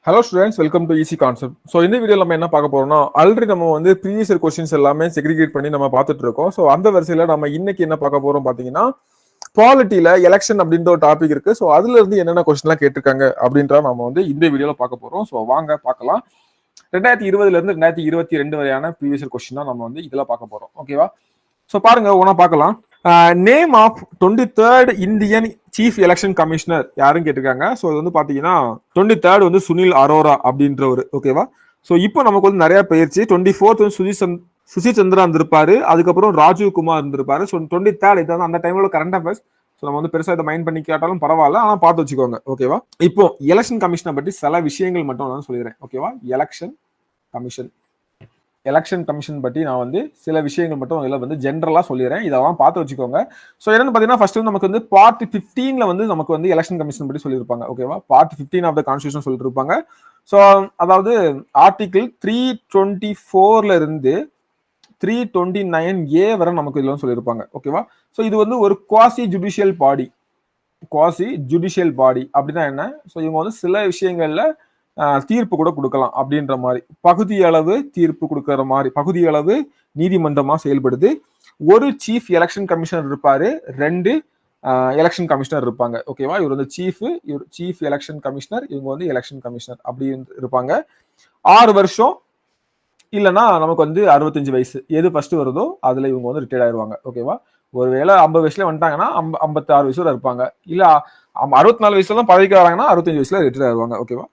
Hello students, welcome to easy concept. So இந்த video நம்ம என்ன பார்க்க போறோம்னா, ஆல்ரெடி நம்ம வந்து ப்ரீவியஸ் இயர் கொஸ்டின்ஸ் எல்லாமே செக்ரிகேட் பண்ணி நம்ம பார்த்துட்டு இருக்கோம். ஸோ அந்த வரிசையில நம்ம இன்னைக்கு என்ன பார்க்க போறோம் பார்த்தீங்கன்னா, பாலிட்டியில எலெக்ஷன் அப்படின்ற ஒரு டாபிக் இருக்கு. ஸோ அதுல இருந்து என்னென்ன கொஸ்டின்லாம் கேட்டிருக்காங்க அப்படின்ற நம்ம வந்து இந்த வீடியோல பார்க்க போறோம். ஸோ வாங்க பார்க்கலாம். 2020 இருந்து 2022 வரையான ப்ரீவியஸ் இயர் கொஸ்டின் தான் நம்ம வந்து இதுல பார்க்க போறோம். ஓகேவா? ஸோ பாருங்க, ஒன்னா பார்க்கலாம். Name of 23rd Indian chief election commissioner யாரும் கேட்டிருக்காங்க. ஸோ இது வந்து பாத்தீங்கன்னா 23rd வந்து சுனில் அரோரா அப்படின்றவர். ஓகேவா? ஸோ இப்போ நமக்கு வந்து நிறைய பயிற்சி. 24th வந்து சுஷில் சந்திரா இருந்திருப்பாரு, அதுக்கப்புறம் ராஜீவ் குமார் இருந்திருப்பாரு. ஸோ 23rd இது வந்து அந்த டைம்ல கரண்ட் அஃபேர்ஸ். ஸோ நம்ம வந்து பெருசாக இதை மைண்ட் பண்ணி கேட்டாலும் பரவாயில்ல, ஆனால் பார்த்து வச்சுக்கோங்க. ஓகேவா? இப்போ எலெக்ஷன் கமிஷனை பற்றி சில விஷயங்கள் மட்டும் நான் சொல்லிடுறேன். ஓகேவா? எலெக்ஷன் கமிஷன் பற்றி நான் வந்து சில விஷயங்கள் மட்டும் இதில் வந்து ஜென்ரலாக சொல்லிடுறேன். இதெல்லாம் பார்த்து வச்சுக்கோங்க. ஸோ என்னன்னு பார்த்தீங்கன்னா, ஃபர்ஸ்ட் வந்து நமக்கு வந்து பார்ட் 15ல வந்து நமக்கு வந்து எலெக்ஷன் கமிஷன் பற்றி சொல்லியிருப்பாங்க. ஓகேவா? பார்ட் 15 ஆஃப் த கான்ஸ்டியூஷன் சொல்லிட்டு இருப்பாங்க. ஸோ அதாவது ஆர்டிகிள் 324ல இருந்து 329A வரை நமக்கு இதில் சொல்லியிருப்பாங்க. ஓகேவா? ஸோ இது வந்து ஒரு குவாசி ஜுடிஷியல் பாடி அப்படின்னா என்ன? ஸோ இவங்க வந்து சில விஷயங்கள்ல தீர்ப்பு கூட கொடுக்கலாம் அப்படின்ற மாதிரி, பகுதியளவு தீர்ப்பு கொடுக்கற மாதிரி, பகுதியளவு நீதிமன்றமா செயல்படுது. ஒரு சீஃப் எலெக்ஷன் கமிஷனர் இருப்பாரு, 2 எலெக்ஷன் கமிஷனர் இருப்பாங்க. ஓகேவா? இவர் வந்து சீஃப் எலெக்ஷன் கமிஷனர், இவங்க வந்து எலெக்ஷன் கமிஷனர் அப்படி இருப்பாங்க. 6 வருஷம் இல்லைன்னா நமக்கு வந்து 65 வயசு எது ஃபர்ஸ்ட் வருதோ அதுல இவங்க வந்து ரிட்டையர்ட் ஆயிடுவாங்க. ஓகேவா? ஒருவேளை 50 வயசுல வந்துட்டாங்கன்னா 56 வயசுல இருப்பாங்க. இல்ல 64 வயசுல தான் பதவிக்கு வராங்கன்னா 65 வயசுல ரிட்டையர் ஆயிடுவாங்க. ஓகேவா?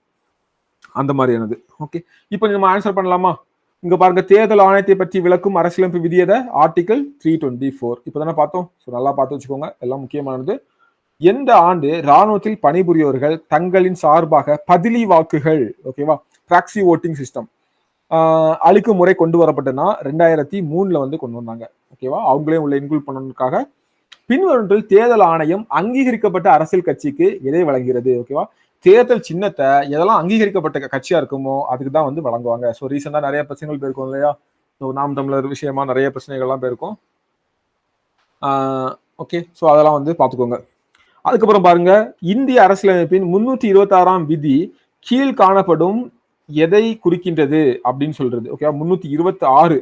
அந்த மாதிரியானது. ஓகே, இப்போ நம்ம ஆன்சர் பண்ணலாமா? இங்க பாருங்க, தேர்தல் ஆணையத்தை பற்றி விளக்கும் அரசியலமைப்பு விதியத ஆர்டிகல் 324 இப்பதானே பார்த்தோம். ஸோ நல்லா பார்த்து வச்சுக்கோங்க, எல்லாம் முக்கியமானது. எந்த ஆண்டு ராணுவத்தில் பணிபுரியவர்கள் தங்களின் சார்பாக பதிலி வாக்குகள், ஓகேவா, பிராக்சி ஓட்டிங் சிஸ்டம் அளிக்கும் முறை கொண்டு வரப்பட்டனா 2003ல வந்து கொண்டு வந்தாங்க. ஓகேவா? அவங்களே உள்ள இன்க்ளூட் பண்ணதுக்காக பின்வருவற்றில் தேர்தல் ஆணையம் அங்கீகரிக்கப்பட்ட அரசியல் கட்சிக்கு எதை வழங்குகிறது? ஓகேவா? தேர்தல் சின்னத்தை எதெல்லாம் அங்கீகரிக்கப்பட்ட கட்சியா இருக்குமோ அதுக்கு தான் வந்து வழங்குவாங்க. ஸோ ரீசெண்டா நிறைய பிரச்சனைகள் போயிருக்கும் இல்லையா? ஸோ நாம் தமிழர் விஷயமா நிறைய பிரச்சனைகள்லாம் போயிருக்கும். ஓகே, ஸோ அதெல்லாம் வந்து பார்த்துக்கோங்க. அதுக்கப்புறம் பாருங்க, இந்திய அரசியலமைப்பின் 326ஆம் விதி கீழ் காணப்படும் எதை குறிக்கின்றது அப்படின்னு சொல்றது. ஓகே, 326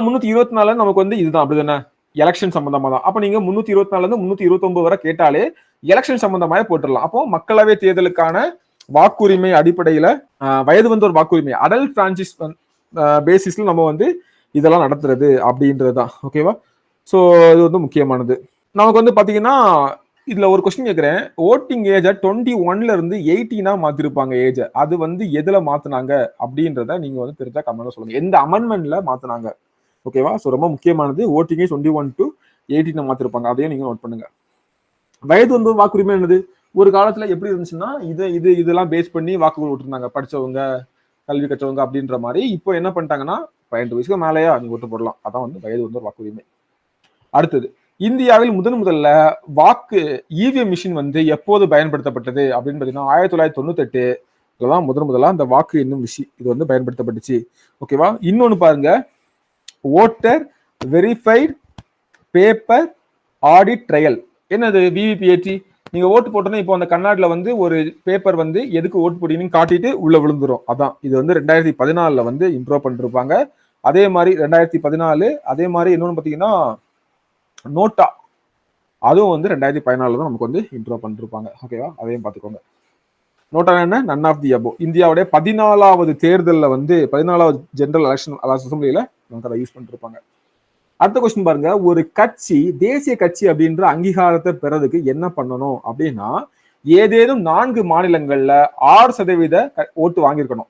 324 நமக்கு வந்து இதுதான், அப்படிதானே? எலெக்ஷன் சம்பந்தமா தான். அப்ப நீங்க 324 இருந்து 329 வரை கேட்டாலே எலெக்ஷன் சம்பந்தமாக போட்டுடலாம். அப்போ மக்களவை தேர்தலுக்கான வாக்குரிமை அடிப்படையில வயது வந்து ஒரு வாக்குரிமை அடல்ட் பிரான்சிஸ் பேசிஸ்ல நம்ம வந்து இதெல்லாம் நடத்துறது அப்படின்றதுதான். ஓகேவா? ஸோ இது வந்து முக்கியமானது. நமக்கு வந்து பாத்தீங்கன்னா இதுல ஒரு கொஸ்டின் கேட்கிறேன். ஓட்டிங் ஏஜை 21ல இருந்து 18 மாத்திருப்பாங்க ஏஜை. அது வந்து எதுல மாத்தினாங்க அப்படின்றத நீங்க வந்து தெரிஞ்சா கமெண்ட்ல சொல்லுங்க. எந்த அமெண்ட்மெண்ட்ல மாத்தினாங்க? ஓகேவா? ஸோ ரொம்ப முக்கியமானது. Voting age 21 to 18 மாத்திருப்பாங்க. அதையும் நீங்க நோட் பண்ணுங்க. வயது வந்து வாக்குரிமை என்னது? ஒரு காலத்துல எப்படி இருந்துச்சுன்னா இதெல்லாம் பேஸ் பண்ணி வாக்குகள் விட்டுருந்தாங்க, படிச்சவங்க, கல்வி கற்றவங்க அப்படின்ற மாதிரி. இப்போ என்ன பண்ணிட்டாங்கன்னா 18 வயசுக்கு மேலேயா நீங்க ஓட்டு போடலாம். அதான் வந்து வயது வந்து ஒரு வாக்குரிமை. அடுத்தது, இந்தியாவில் முதல்ல வாக்கு இவிஎம் மிஷின் வந்து எப்போது பயன்படுத்தப்பட்டது அப்படின்னு பாத்தீங்கன்னா 1998 தான் முதல்ல அந்த வாக்கு என்னும் விஷயம் இது வந்து பயன்படுத்தப்பட்டுச்சு. ஓகேவா? இன்னொன்னு பாருங்க, voter verified paper audit trail. என்னது? விவிபிஏடி. நீங்க ஓட்டு போட்டோன்னா இப்போ அந்த கண்ணாடில வந்து ஒரு பேப்பர் வந்து எதுக்கு ஓட்டு போட்டீங்கன்னு காட்டிட்டு உள்ள விழுந்துரும். அதான் இது வந்து 2014ல வந்து இம்ப்ரூவ் பண்ணிருப்பாங்க. அதே மாதிரி 2014, அதே மாதிரி இன்னொன்னு பாத்தீங்கன்னா நோட்டா, அதுவும் வந்து 2014 தான் நமக்கு வந்து இம்ப்ரூவ் பண்ணிருப்பாங்க. ஓகேவா? அதையும் பார்த்துக்கோங்க. நோட்டா என்ன? None of the above. இந்தியாவுடைய 14வது தேர்தலில் வந்து 14வது ஜெனரல் எலெக்ஷன் அசம்பிளியில நமக்கு அதை யூஸ் பண்ணிருப்பாங்க. அடுத்த கொஸ்டின் பாருங்க, ஒரு கட்சி தேசிய கட்சி அப்படின்ற அங்கீகாரத்தை பெறதுக்கு என்ன பண்ணணும் அப்படின்னா, ஏதேனும் 4 மாநிலங்கள்ல 6% ஓட்டு வாங்கியிருக்கணும்.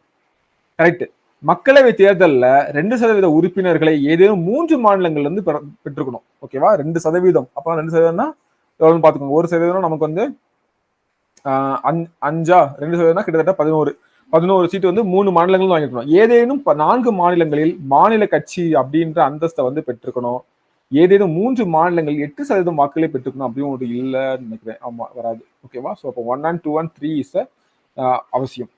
கரெக்ட். மக்களவை தேர்தலில் 2% உறுப்பினர்களை ஏதேனும் 3 மாநிலங்கள்ல இருந்து பெற்றுக்கணும். ஓகேவா? 2%. அப்ப 2%னா எவ்வளவுன்னு பாத்துக்கோங்க. 1% நமக்கு வந்து 5 2% கிட்டத்தட்ட 11 சீட்டு வந்து 3 மாநிலங்களும் வாங்கிருக்கணும். ஏதேனும் 4 மாநிலங்களில் மாநில கட்சி அப்படின்ற அந்தஸ்தை வந்து பெற்றுக்கணும். ஏதேனும் 3 மாநிலங்கள் 8% வாக்குகளை பெற்றுக்கணும் அப்படின்னு ஒரு இல்லைன்னு நினைக்கிறேன். ஆமா, வராது. ஓகேவா? ஸோ அப்போ 1 and 2 and 3 இஸ் அவசியம்.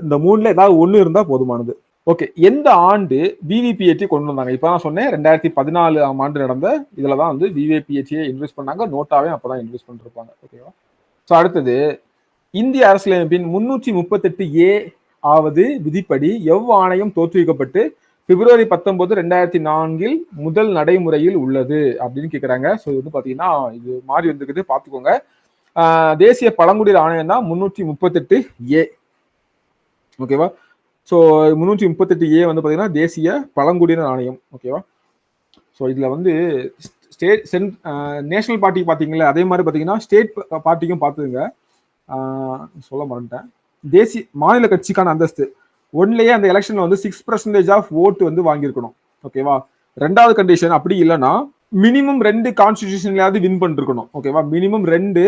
இந்த 3ல ஏதாவது ஒண்ணு இருந்தா போதுமானது. ஓகே, எந்த ஆண்டு விவிபிஏடி கொண்டு வந்தாங்க? இப்ப நான் சொன்னேன் 2014ஆம் ஆண்டு நடந்த இதுலதான் வந்து விவிபிஏடியை இன்வெஸ்ட் பண்ணாங்க. நோட்டாவே அப்பதான் இன்வெஸ்ட் பண்ணிருப்பாங்க. ஓகேவா? ஸோ அடுத்தது, இந்திய அரசியலமைப்பின் 338A ஆவது விதிப்படி ஆணையம் தோற்றுவிக்கப்பட்டு பிப்ரவரி 19, 2004 முதல் நடைமுறையில் உள்ளது அப்படின்னு கேட்கிறாங்க. ஸோ இது பாத்தீங்கன்னா இது மாறி வந்துருக்குது, பாத்துக்கோங்க. தேசிய பழங்குடியினர் ஆணையம் தான் 338A. ஓகேவா? ஸோ 338A வந்து பாத்தீங்கன்னா தேசிய பழங்குடியினர் ஆணையம். ஓகேவா? ஸோ இதுல வந்து ஸ்டேட் நேஷனல் பார்ட்டி பாத்தீங்களா, அதே மாதிரி பாத்தீங்கன்னா ஸ்டேட் பார்ட்டிக்கும் பாத்துங்க. சொல்ல மாட்டேன். தேசிய மாநில கட்சிக்கான அந்தஸ்து ஒன்லயே அந்த எலெக்ஷன்ல வந்து 6% ஆஃப் ஓட்டு வந்து வாங்கியிருக்கணும். ஓகேவா? ரெண்டாவது கண்டிஷன் அப்படி இல்லைன்னா மினிமம் 2 கான்ஸ்டிடியூஷன்லயாவது வின் பண்ணிருக்கணும். ஓகேவா? மினிமம் 2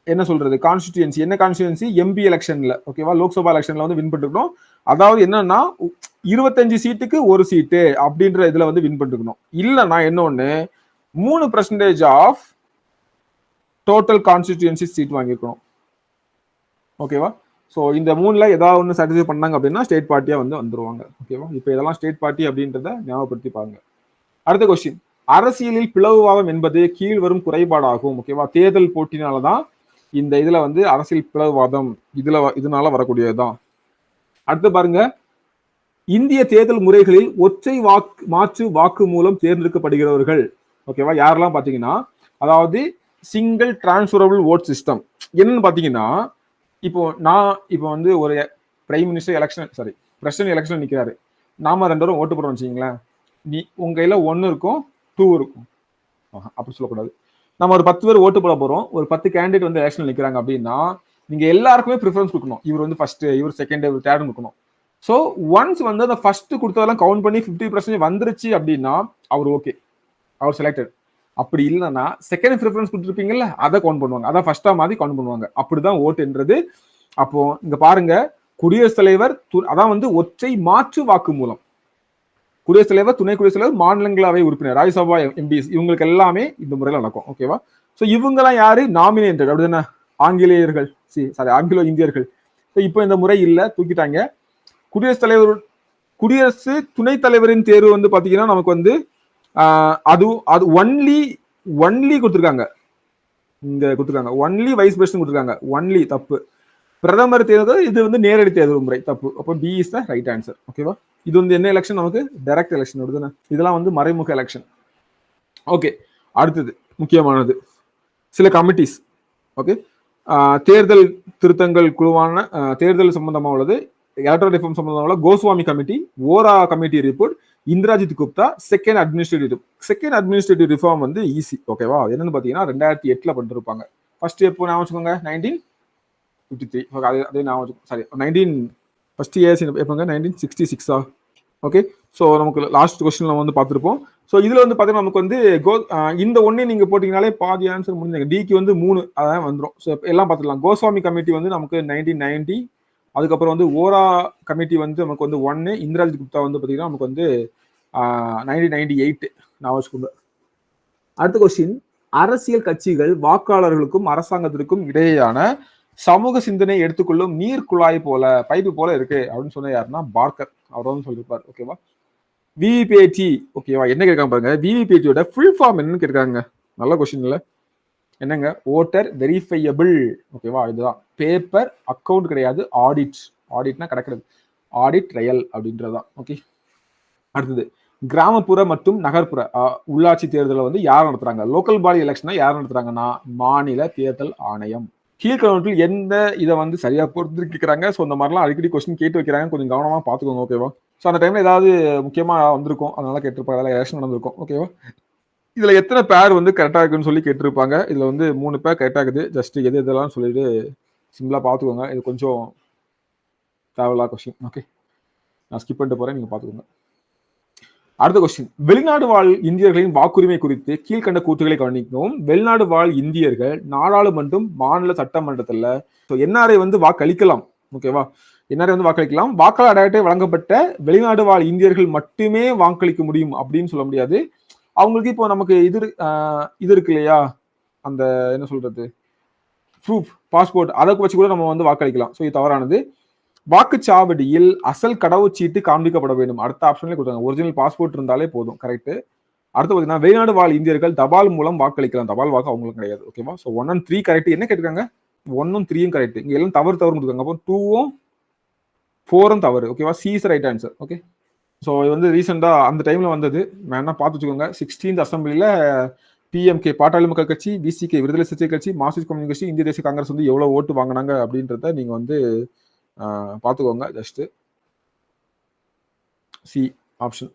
என்ன சொல்றது கான்ஸ்டிடியூன்சி, என்ன கான்ஸ்டிடியூன்சி, எம்பி எலெக்ஷன்ல, ஓகேவா, லோக்சபா எலெக்ஷன்ல வந்து வின் பண்ணிருக்கணும். அதாவது என்னன்னா 25 சீட்டுக்கு ஒரு சீட்டு அப்படின்ற இதுல வந்து வின் பண்ணிருக்கணும். இல்லைன்னா இன்னொன்னு 3% ஆஃப் டோட்டல் கான்ஸ்டிடியூன்சி சீட் வாங்கியிருக்கணும். ஓகேவா? ஸோ இந்த 3ல ஏதாவது ஒன்று சாட்டிஸ்ஃபை பண்ணாங்க அப்படின்னா ஸ்டேட் பார்ட்டியா வந்து வந்துருவாங்க. ஓகேவா? இப்போ இதெல்லாம் ஸ்டேட் பார்ட்டி அப்படின்றத ஞாபகப்படுத்தி பாருங்க. அடுத்த கொஸ்டின், அரசியலில் பிளவுவாதம் என்பது கீழ் வரும் குறைபாடாகும். ஓகேவா? தேர்தல் போட்டினாலதான் இந்த இதுல வந்து அரசியல் பிளவுவாதம் இதனால வரக்கூடியதுதான். அடுத்து பாருங்க, இந்திய தேர்தல் முறைகளில் ஒற்றை மாற்று வாக்கு மூலம் தேர்ந்தெடுக்கப்படுகிறவர்கள். ஓகேவா? யாரெல்லாம் பாத்தீங்கன்னா, அதாவது சிங்கிள் டிரான்ஸ்ஃபரபிள் ஓட் சிஸ்டம். என்னன்னு பாத்தீங்கன்னா, இப்போ வந்து ஒரு prime minister election president election நிக்கிறாரு. நாம 2 பேரும் ஓட்டு போடுறோம் வச்சுக்கீங்களேன். உங்க கையில 1 இருக்கும், 2 இருக்கும். அப்படி சொல்லக்கூடாது. நம்ம ஒரு 10 பேர் ஓட்டு போட போறோம். ஒரு 10 கேண்டிடேட் வந்து எலெக்ஷன் நிக்கிறாங்க அப்படின்னா நீங்க எல்லாருக்குமே ப்ரிஃபரன்ஸ் கொடுக்கணும். இவர் வந்து ஃபர்ஸ்ட், இவர் செகண்ட், இவர் தேர்ட் கொடுக்கணும். ஸோ ஒன்ஸ் வந்து அந்த ஃபர்ஸ்ட் கொடுத்ததெல்லாம் கவுண்ட் பண்ணி 50% வந்துருச்சு அப்படின்னா அவர் ஓகே, அவர் செலக்டட். அப்படி இல்லைன்னா செகண்ட் ப்ரிஃபரன்ஸ் கொடுத்துருப்பீங்கல்ல, அதை கவுண்ட் பண்ணுவாங்க. அதான் ஃபர்ஸ்டா மாதிரி கவுண்ட் பண்ணுவாங்க. அப்படிதான் ஓட்டுன்றது. அப்போ இங்க பாருங்க, குடியரசுத் தலைவர் அதான் வந்து ஒற்றை மாற்று வாக்கு மூலம். குடியரசுத் தலைவர், துணை குடியரசுத் தலைவர், மாநிலங்களவை உறுப்பினர், ராஜ்யசபா எம்பிஸ், இவங்களுக்கு எல்லாமே இந்த முறையில் நடக்கும். ஓகேவா? ஸோ இவங்கெல்லாம் யாரு? நாமினேட்டட். அப்படிதானே? ஆங்கிலேயர்கள், ஆங்கிலோ இந்தியர்கள். இப்போ இந்த முறை இல்லை, தூக்கிட்டாங்க. குடியரசுத் தலைவர், குடியரசு துணைத் தலைவரின் தேர்வு வந்து பாத்தீங்கன்னா நமக்கு வந்து அது ஒன்லி கொடுத்துருக்காங்க. இங்க கொடுத்துருக்காங்க ஒன்லி வைஸ் பிரசிடென்ட் கொடுத்துருக்காங்க. ஒன்லி தப்பு. பிரதமர் தேர்தல் இது வந்து நேரடி தேர்தல் முறை, தப்பு. அப்போ B is the right answer. ஓகேவா? இது வந்து என்ன எலெக்ஷன்? நமக்கு டைரக்ட் எலெக்ஷன் வருதுன்னு. இதெல்லாம் வந்து மறைமுக எலெக்ஷன். ஓகே, அடுத்தது முக்கியமானது சில கமிட்டிஸ். ஓகே, தேர்தல் திருத்தங்கள் குழுவான தேர்தல் சம்பந்தமா உள்ளது, எலக்ட்ரல் ரிஃபார்ம் சம்பந்தமா Goswami committee, Vohra committee report, Indrajit Gupta, second administrative reform வந்து ஈஸி. ஓகேவா? என்னன்னு பாத்தீங்கன்னா 2008 பண்ணிருப்பாங்க. ஃபர்ஸ்ட் எப்போ ஞாபகம் வச்சுக்கோங்க, 1953. அதே ஞாபகம், சாரி 19 ஃபர்ஸ்ட் இயர்ஸ் எப்போங்க, 1966. ஓகே, ஸோ நமக்கு லாஸ்ட் கொஸ்டின் நம்ம வந்து பார்த்துருப்போம். ஸோ இதுல வந்து பார்த்தீங்கன்னா நமக்கு வந்து இந்த ஒன்னே நீங்க போட்டீங்கனாலே பாதி ஆன்சர் முடிஞ்சாங்க. டிக்கு வந்து 3 அதான் வந்துடும். ஸோ எல்லாம் பார்த்துக்கலாம். கோஸ்வாமி கமிட்டி வந்து நமக்கு 1990, அதுக்கப்புறம் வந்து ஓரா கமிட்டி வந்து நமக்கு வந்து 1, இந்திராஜித் குப்தா வந்து பார்த்தீங்கன்னா நமக்கு வந்து 1998 நான் வச்சுக்கோங்க. அடுத்த கொஸ்டின், அரசியல் கட்சிகள் வாக்காளர்களுக்கும் அரசாங்கத்திற்கும் இடையேயான சமூக சிந்தனை எடுத்துக்கொள்ளும் நீர் குழாய் போல, பைப்பு போல இருக்கு அப்படின்னு சொன்ன யாருன்னா பார்க்கர். அவர் வந்து சொல்லியிருப்பார். ஓகேவா? விவிபிஐடி. ஓகேவா? என்ன கேட்காம பாருங்க, விவிபிஐடியோட ஃபுல் ஃபார்ம் என்னன்னு கேட்காங்க. நல்ல கொஸ்டின் இல்ல? என்னங்க? Voter verifiable. ஓகேவா? இதுதான். பேப்பர் அக்கௌண்ட் கிடையாது, ஆடிட். ஆடிட்னா கிடைக்கிறது, ஆடிட் ட்ரையல் அப்படின்றதான். ஓகே, அடுத்தது கிராமப்புற மற்றும் நகர்ப்புற உள்ளாட்சி தேர்தலை வந்து யார் நடத்துறாங்க? லோக்கல் பாடி எலெக்ஷனை யார் நடத்துறாங்கன்னா மாநில தேர்தல் ஆணையம். கீழ்கணக்கில் எந்த இதை வந்து சரியா பொறுத்து கேட்கிறாங்க. ஸோ இந்த மாதிரிலாம் அடிக்கடி கொஸ்டின் கேட்டு வைக்கிறாங்க, கொஞ்சம் கவனமா பார்த்துக்கோங்க. ஓகேவா? ஸோ அந்த டைம்ல ஏதாவது முக்கியமா வந்திருக்கும், அதனால கேட்டிருப்பாங்க. அதெல்லாம் எலெக்ஷன் நடந்திருக்கும். ஓகேவா? இதுல எத்தனை பேர் வந்து கரெக்டா இருக்குன்னு சொல்லி கேட்டிருப்பாங்க. இதுல வந்து 3 பேர் கரெக்டா இருக்குது. ஜஸ்ட் எது இதெல்லாம் சொல்லிட்டு சிம்பிளா பார்த்துக்கோங்க. இது கொஞ்சம் தேவையில்லாத கொஸ்டின். ஓகே, நான் ஸ்கிப் பண்ணிட்டு போறேன், நீங்க பார்த்துக்கோங்க. அடுத்த கொஸ்டின், வெளிநாடு வாழ் இந்தியர்களின் வாக்குரிமை குறித்து கீழ்கண்ட கூற்றுகளை கவனிக்கவும். வெளிநாடு வாழ் இந்தியர்கள் நாடாளுமன்றம், மாநில சட்டமன்றத்துல என்ஆர்ஐ வந்து வாக்களிக்கலாம். ஓகேவா? என்ஆர்ஐ வந்து வாக்களிக்கலாம். வாக்காளர் அடையாளத்தை வழங்கப்பட்ட வெளிநாடு வாழ் இந்தியர்கள் மட்டுமே வாக்களிக்க முடியும் அப்படின்னு சொல்ல முடியாது. அவங்களுக்கு இப்போ நமக்கு இது இருக்கு இல்லையா, அந்த என்ன சொல்றது, ப்ரூஃப், பாஸ்போர்ட், அதை வச்சு கூட நம்ம வந்து வாக்களிக்கலாம். ஸோ இது தவறானது. வாக்குச்சாவடியில் அசல் கடவுச்சீட்டு காண்பிக்கப்பட வேண்டும். அடுத்த ஆப்ஷன்ல கொடுத்தாங்க. ஒரிஜினல் பாஸ்போர்ட் இருந்தாலே போதும். கரெக்ட். அடுத்து பார்த்தீங்கன்னா வெளிநாடு வாழ் இந்தியர்கள் தபால் மூலம் வாக்களிக்கலாம். தபால் வாக்கு அவங்களுக்கு கிடையாது. ஓகேவா? So 1 and 3 correct. என்ன கேட்டிருக்காங்க? 1ம் 3யும் கரெக்ட். இங்க எல்லாம் தவறு கொடுத்துருக்காங்க. அப்போ 2ம் 4ம் தவறு. ஓகேவா? C is right answer. Okay. So இது வந்து ரீசெண்டா அந்த டைம்ல வந்தது. வேணா பார்த்து வச்சுக்கோங்க. 16th அசம்பிளில பிஎம்கே பாட்டாளி மக்கள் கட்சி, பிசிகே விடுதலை சிறுத்தை கட்சி, மார்க்சிஸ்ட் கம்யூனிஸ்ட் கட்சி, இந்திய தேசிய காங்கிரஸ் வந்து எவ்வளவு ஓட்டு வாங்கினாங்க அப்படின்றத நீங்க வந்து பார்த்துக்கோங்க. Just C option.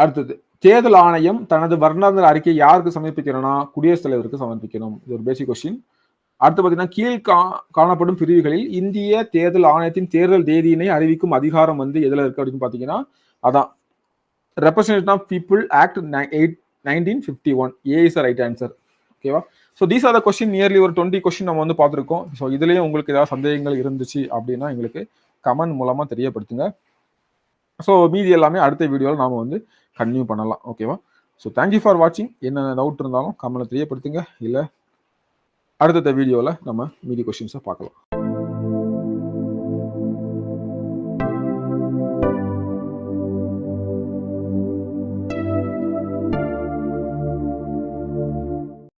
அடுத்தது, தேர்தல் ஆணையம் தனது வருடாந்திர அறிக்கை யாருக்கு சமர்ப்பிக்கணும்னா குடியரசுத் தலைவருக்கு சமர்ப்பிக்கணும். இது ஒரு பேசிக் கொஸ்டின். அடுத்து பார்த்தீங்கன்னா, கீழ் காணப்படும் பிரிவுகளில் இந்திய தேர்தல் ஆணையத்தின் தேர்தல் தேதியினை அறிவிக்கும் அதிகாரம் வந்து எதுல இருக்கு அப்படின்னு பாத்தீங்கன்னா, அதான் representation of people act 1951. A is right answer. ஓகேவா? So these are the question. Nearly ஒரு 20 கொஸ்டின் நம்ம வந்து பார்த்துருக்கோம். ஸோ இதுலயும் உங்களுக்கு ஏதாவது சந்தேகங்கள் இருந்துச்சு அப்படின்னா எங்களுக்கு கமெண்ட் மூலமா தெரியப்படுத்துங்க. ஸோ மீதி எல்லாமே அடுத்த வீடியோவில் நாம வந்து கன்டினியூ பண்ணலாம். ஓகேவா? ஸோ தேங்க்யூ ஃபார் வாட்சிங். என்ன டவுட் இருந்தாலும் கமெண்ட்ல தெரியப்படுத்துங்க. இல்லை அடுத்த வீடியோவில் நம்ம மீதி கொஸ்டின்ஸை பார்க்கலாம்.